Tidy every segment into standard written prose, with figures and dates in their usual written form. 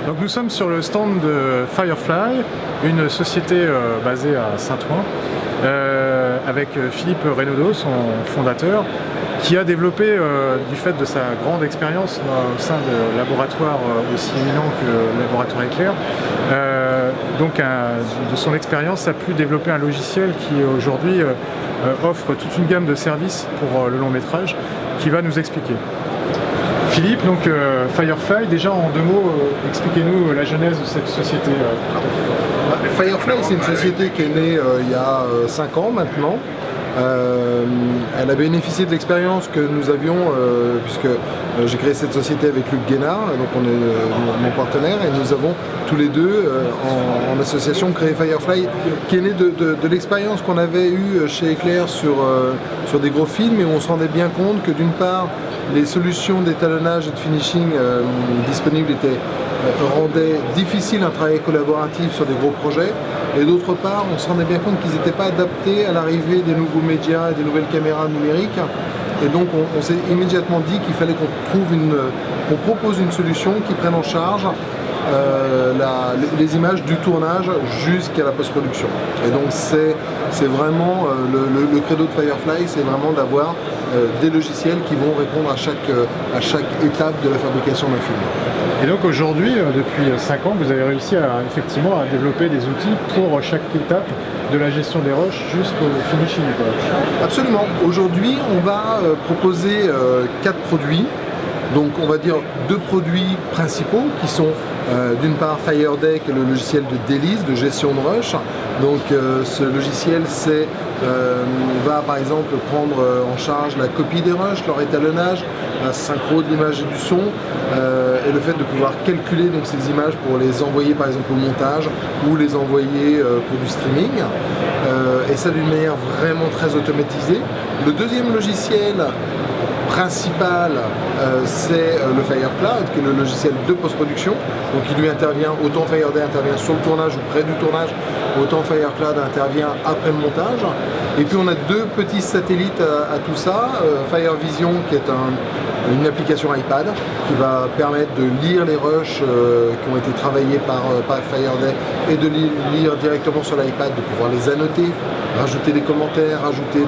Donc nous sommes sur le stand de Firefly, une société basée à Saint-Ouen, avec Philippe Renaudot, son fondateur, qui a développé, du fait de sa grande expérience au sein de laboratoires aussi éminents que le laboratoire Éclair, de son expérience a pu développer un logiciel qui aujourd'hui offre toute une gamme de services pour le long métrage, qui va nous expliquer. Philippe, donc Firefly, déjà en deux mots, expliquez-nous la genèse de cette société. Firefly, c'est une société qui est née il y a 5 ans maintenant. Elle a bénéficié de l'expérience que nous avions, puisque j'ai créé cette société avec Luc Guénard, donc on est mon partenaire, et nous avons tous les deux en association créé Firefly, qui est né de l'expérience qu'on avait eue chez Éclair sur des gros films, et où on se rendait bien compte que d'une part, les solutions d'étalonnage et de finishing disponibles rendaient difficile un travail collaboratif sur des gros projets, et d'autre part, on se rendait bien compte qu'ils n'étaient pas adaptés à l'arrivée des nouveaux médias et des nouvelles caméras numériques. Et donc on s'est immédiatement dit qu'il fallait qu'on propose une solution qui prenne en charge les images du tournage jusqu'à la post-production. Et donc c'est vraiment le credo de Firefly, c'est vraiment d'avoir des logiciels qui vont répondre à chaque étape de la fabrication d'un film. Et donc aujourd'hui, depuis 5 ans, vous avez réussi effectivement à développer des outils pour chaque étape de la gestion des rushs jusqu'au finishing. Absolument. Aujourd'hui, on va proposer 4 produits. Donc on va dire 2 produits principaux qui sont d'une part FireDeck, le logiciel de délice, de gestion de rush. Donc ce logiciel va par exemple prendre en charge la copie des rushs, leur étalonnage, la synchro de l'image et du son, et le fait de pouvoir calculer donc, ces images pour les envoyer par exemple au montage ou les envoyer pour du streaming. Et ça d'une manière vraiment très automatisée. Le deuxième logiciel principal, c'est le FireCloud, qui est le logiciel de post-production. Donc il lui intervient, autant FireDeck intervient sur le tournage ou près du tournage, autant FireCloud intervient après le montage. Et puis on a 2 petits satellites à tout ça, FireVision qui est une application iPad qui va permettre de lire les rushs qui ont été travaillés par FireDeck et de lire directement sur l'iPad, de pouvoir les annoter, rajouter des commentaires, rajouter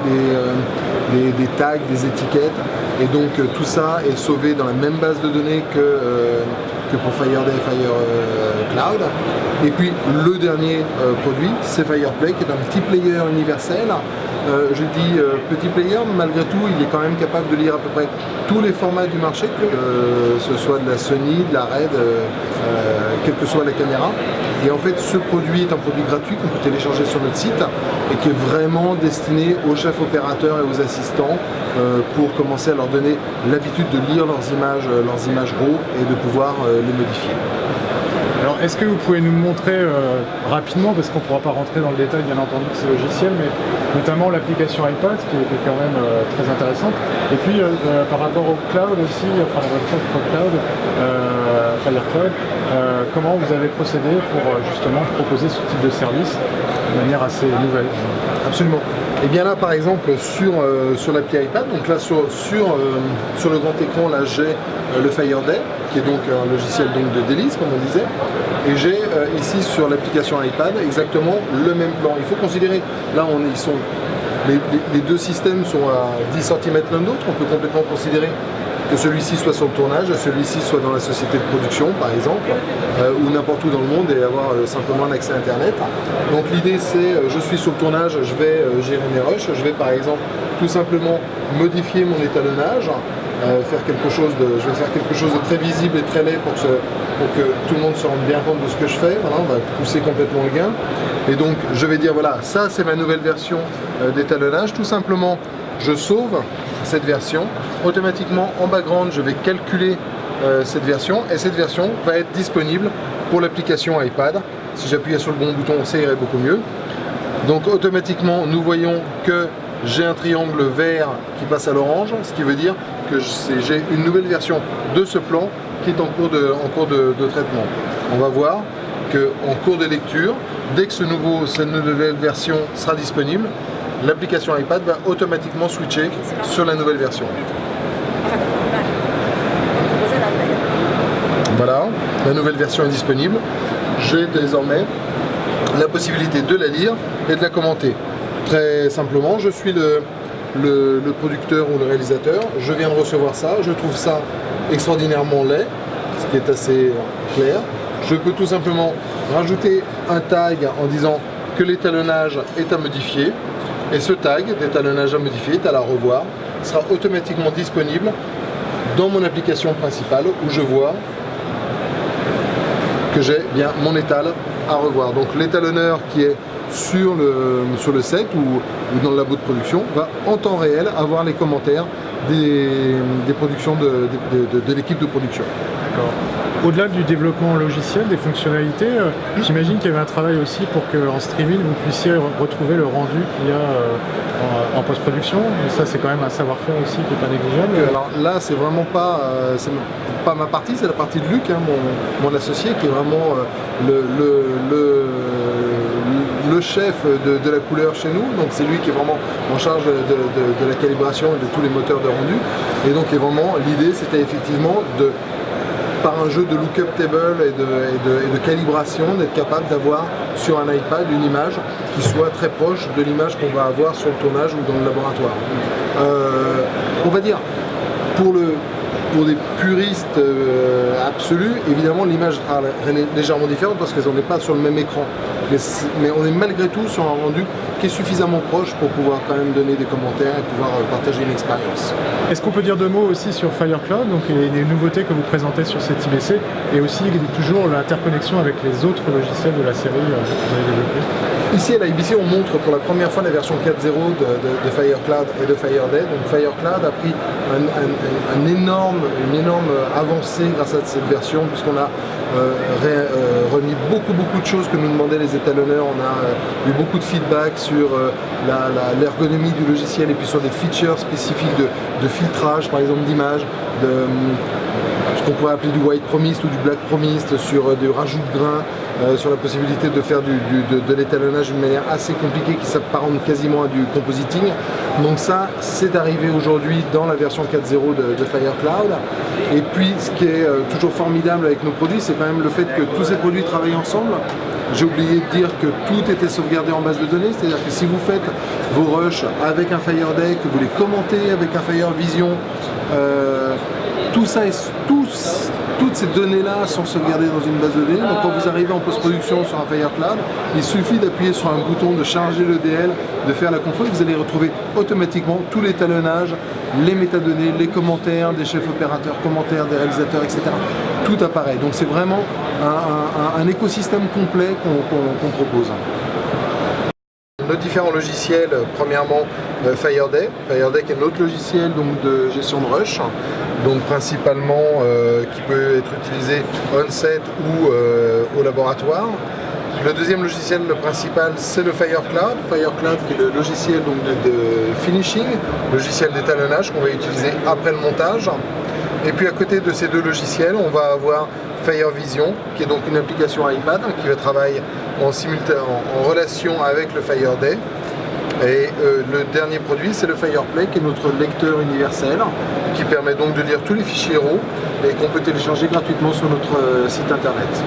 des tags, des étiquettes. Et donc tout ça est sauvé dans la même base de données que pour FireDeck et FireCloud. Et puis le dernier produit, c'est FirePlay, qui est un petit player universel. Je dis petit player, mais malgré tout, il est quand même capable de lire à peu près tous les formats du marché, que ce soit de la Sony, de la Red, quelle que soit la caméra. Et en fait, ce produit est un produit gratuit qu'on peut télécharger sur notre site et qui est vraiment destiné aux chefs opérateurs et aux assistants pour commencer à leur donner l'habitude de lire leurs images RAW et de pouvoir les modifier. Alors est-ce que vous pouvez nous montrer rapidement, parce qu'on ne pourra pas rentrer dans le détail bien entendu de ces logiciels, mais notamment l'application iPad qui est quand même très intéressante, et puis par rapport au cloud aussi, enfin votre cloud, FireCloud, comment vous avez procédé pour justement proposer ce type de service de manière assez nouvelle? Absolument. Et bien là par exemple sur l'appli iPad, donc là sur le grand écran, là j'ai le FireDeck, qui est donc un logiciel donc, de délice comme on disait, et j'ai ici sur l'application iPad exactement le même plan. Il faut considérer, là les 2 systèmes sont à 10 cm l'un de l'autre. On peut complètement considérer que celui-ci soit sur le tournage, celui-ci soit dans la société de production par exemple, ou n'importe où dans le monde, et avoir simplement un accès à Internet. Donc l'idée c'est, je suis sur le tournage, je vais gérer mes rushs, je vais par exemple tout simplement modifier mon étalonnage, je vais faire quelque chose de très visible et très laid pour que tout le monde se rende bien compte de ce que je fais. Voilà, on va pousser complètement le gain. Et donc je vais dire voilà, ça c'est ma nouvelle version d'étalonnage. Tout simplement, je sauve cette version. Automatiquement en background, je vais calculer cette version, et cette version va être disponible pour l'application iPad. Si j'appuyais sur le bon bouton, ça irait beaucoup mieux. Donc automatiquement, nous voyons que j'ai un triangle vert qui passe à l'orange, ce qui veut dire que j'ai une nouvelle version de ce plan qui est en cours de traitement. On va voir qu'en cours de lecture, dès que cette nouvelle version sera disponible, l'application iPad va automatiquement switcher sur la nouvelle version. Voilà. La nouvelle version est disponible. J'ai désormais la possibilité de la lire et de la commenter. Très simplement, je suis le producteur ou le réalisateur, je viens de recevoir ça, je trouve ça extraordinairement laid, ce qui est assez clair. Je peux tout simplement rajouter un tag en disant que l'étalonnage est à modifier, et ce tag d'étalonnage à modifier est à la revoir, sera automatiquement disponible dans mon application principale où je vois que j'ai bien mon étal à revoir. Donc l'étalonneur qui est sur le set ou dans le labo de production va en temps réel avoir les commentaires des productions de l'équipe de production. D'accord. Au-delà du développement logiciel, des fonctionnalités, j'imagine qu'il y avait un travail aussi pour qu'en streaming vous puissiez retrouver le rendu qu'il y a en post-production. Et ça, c'est quand même un savoir-faire aussi qui n'est pas négligeable. Alors là, c'est vraiment pas, pas ma partie, c'est la partie de Luc, hein, mon associé, qui est vraiment le chef de la couleur chez nous. Donc c'est lui qui est vraiment en charge de la calibration et de tous les moteurs de rendu. Et donc l'idée, c'était effectivement par un jeu de lookup table et de calibration, d'être capable d'avoir sur un iPad une image qui soit très proche de l'image qu'on va avoir sur le tournage ou dans le laboratoire. On va dire, pour des puristes absolus, évidemment l'image sera légèrement différente parce qu'elles n'est pas sur le même écran. Mais on est malgré tout sur un rendu qui est suffisamment proche pour pouvoir quand même donner des commentaires et pouvoir partager une expérience. Est-ce qu'on peut dire deux mots aussi sur Firecloud, donc les nouveautés que vous présentez sur cette IBC, et aussi toujours l'interconnexion avec les autres logiciels de la série que vous avez développés? Ici à la IBC, on montre pour la première fois la version 4.0 de Firecloud et de FireDay. Donc Firecloud a pris une énorme avancée grâce à cette version, puisqu'on a remis beaucoup de choses que nous demandaient les étalonneurs. On a eu beaucoup de feedback sur l'ergonomie du logiciel et puis sur des features spécifiques de filtrage, par exemple d'image, de ce qu'on pourrait appeler du white promised ou du black promised, sur du rajout de grains, sur la possibilité de faire de l'étalonnage d'une manière assez compliquée qui s'apparente quasiment à du compositing. Donc ça, c'est arrivé aujourd'hui dans la version 4.0 de Firecloud. Et puis ce qui est toujours formidable avec nos produits, c'est quand même le fait que tous ces produits travaillent ensemble. J'ai oublié de dire que tout était sauvegardé en base de données, c'est-à-dire que si vous faites vos rushs avec un FireDay, que vous les commentez avec un FireVision, tout ça toutes ces données-là sont sauvegardées dans une base de données. Donc quand vous arrivez en post-production sur un Firecloud, il suffit d'appuyer sur un bouton, de charger l'EDL, de faire la config, vous allez retrouver automatiquement tout l'étalonnage, les métadonnées, les commentaires des chefs opérateurs, commentaires des réalisateurs, etc. Tout apparaît. Donc c'est vraiment un écosystème complet qu'on propose. Nos différents logiciels, premièrement FireDay qui est notre logiciel donc, de gestion de rush, donc principalement qui peut être utilisé on-set ou au laboratoire. Le deuxième logiciel, le principal, c'est le Firecloud qui est le logiciel donc, de finishing, logiciel d'étalonnage qu'on va utiliser après le montage. Et puis à côté de ces deux logiciels, on va avoir FireVision, qui est donc une application iPad qui va travailler en relation avec le FireDay. Et le dernier produit, c'est le FirePlay, qui est notre lecteur universel, qui permet donc de lire tous les fichiers RAW et qu'on peut télécharger gratuitement sur notre site internet.